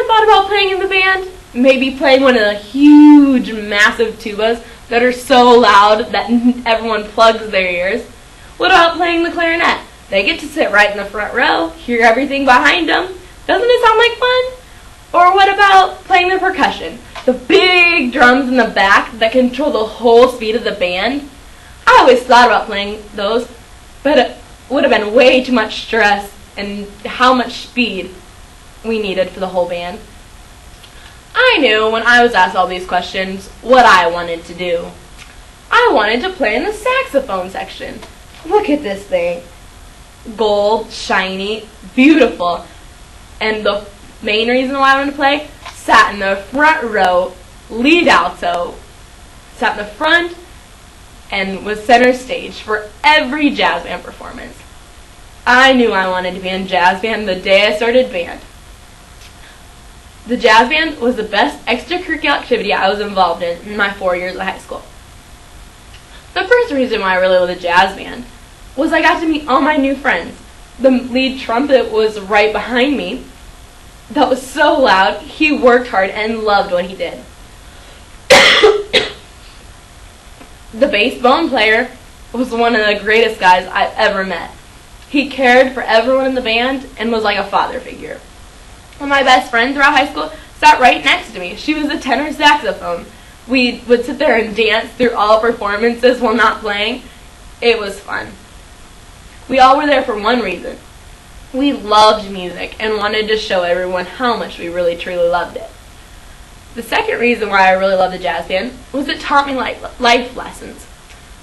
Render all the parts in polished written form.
ever thought about playing in the band? Maybe playing one of the huge, massive tubas that are so loud that everyone plugs their ears? What about playing the clarinet? They get to sit right in the front row, hear everything behind them. Doesn't it sound like fun? Or what about playing the percussion? The big drums in the back that control the whole speed of the band? I always thought about playing those, but it would have been way too much stress and how much speed we needed for the whole band. I knew when I was asked all these questions what I wanted to do. I wanted to play in the saxophone section. Look at this thing. Gold, shiny, beautiful. And the main reason why I wanted to play, sat in the front row, lead alto, sat in the front, and was center stage for every jazz band performance. I knew I wanted to be in jazz band the day I started band. The jazz band was the best extracurricular activity I was involved in my 4 years of high school. The first reason why I really loved the jazz band was I got to meet all my new friends. The lead trumpet was right behind me. That was so loud. He worked hard and loved what he did. The bass bone player was one of the greatest guys I've ever met. He cared for everyone in the band and was like a father figure. One of my best friends throughout high school sat right next to me. She was a tenor saxophone. We would sit there and dance through all performances while not playing. It was fun. We all were there for one reason. We loved music and wanted to show everyone how much we really truly loved it. The second reason why I really loved the jazz band was it taught me life lessons.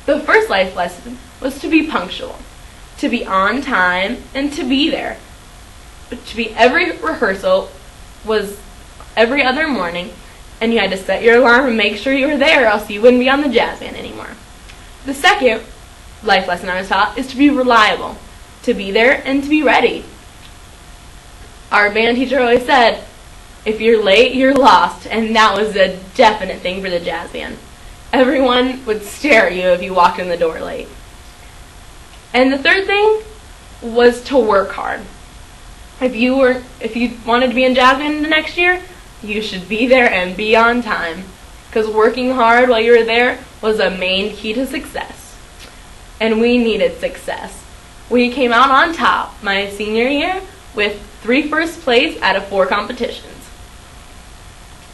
The first life lesson was to be punctual, to be on time, and to be there. To be every rehearsal was every other morning, and you had to set your alarm and make sure you were there, or else you wouldn't be on the jazz band anymore. The second life lesson I was taught is to be reliable, to be there and to be ready. Our band teacher always said, if you're late, you're lost, and that was a definite thing for the jazz band. Everyone would stare at you if you walked in the door late. And the third thing was to work hard. If you wanted to be in jazz band the next year, you should be there and be on time, because working hard while you were there was a main key to success. And we needed success. We came out on top my senior year with 3 first place out of 4 competitions.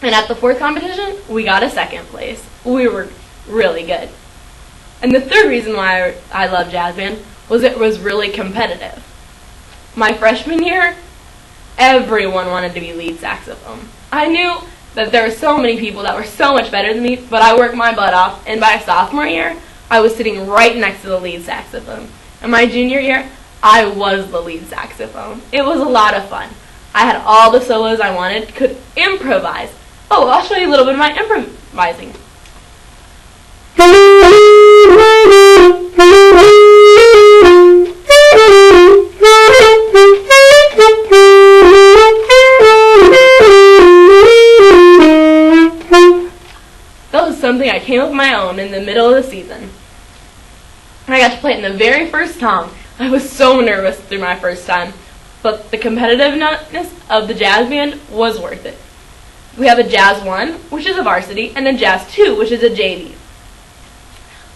And at the 4th competition, we got a 2nd place. We were really good. And the third reason why I loved jazz band was it was really competitive. My freshman year, everyone wanted to be lead saxophone. I knew that there were so many people that were so much better than me, but I worked my butt off, and by sophomore year, I was sitting right next to the lead saxophone. And my junior year, I was the lead saxophone. It was a lot of fun. I had all the solos I wanted, could improvise. Oh, I'll show you a little bit of my improvising. That was something I came up with my own in the middle of the season. I got to play it in the very first song. I was so nervous through my first time, but the competitiveness of the jazz band was worth it. We have a Jazz 1, which is a varsity, and a Jazz 2, which is a JV.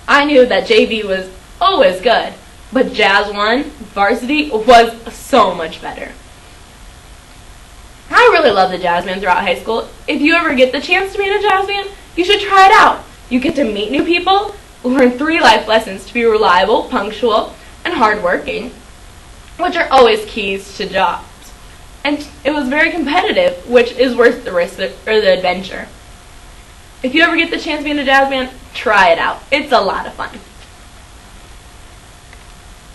I knew that JV was always good, but Jazz 1, varsity, was so much better. I really love the jazz band throughout high school. If you ever get the chance to be in a jazz band, you should try it out. You get to meet new people, learn 3 life lessons to be reliable, punctual, and hardworking, which are always keys to jobs. And it was very competitive, which is worth the risk or the adventure. If you ever get the chance to be in a jazz band, try it out. It's a lot of fun.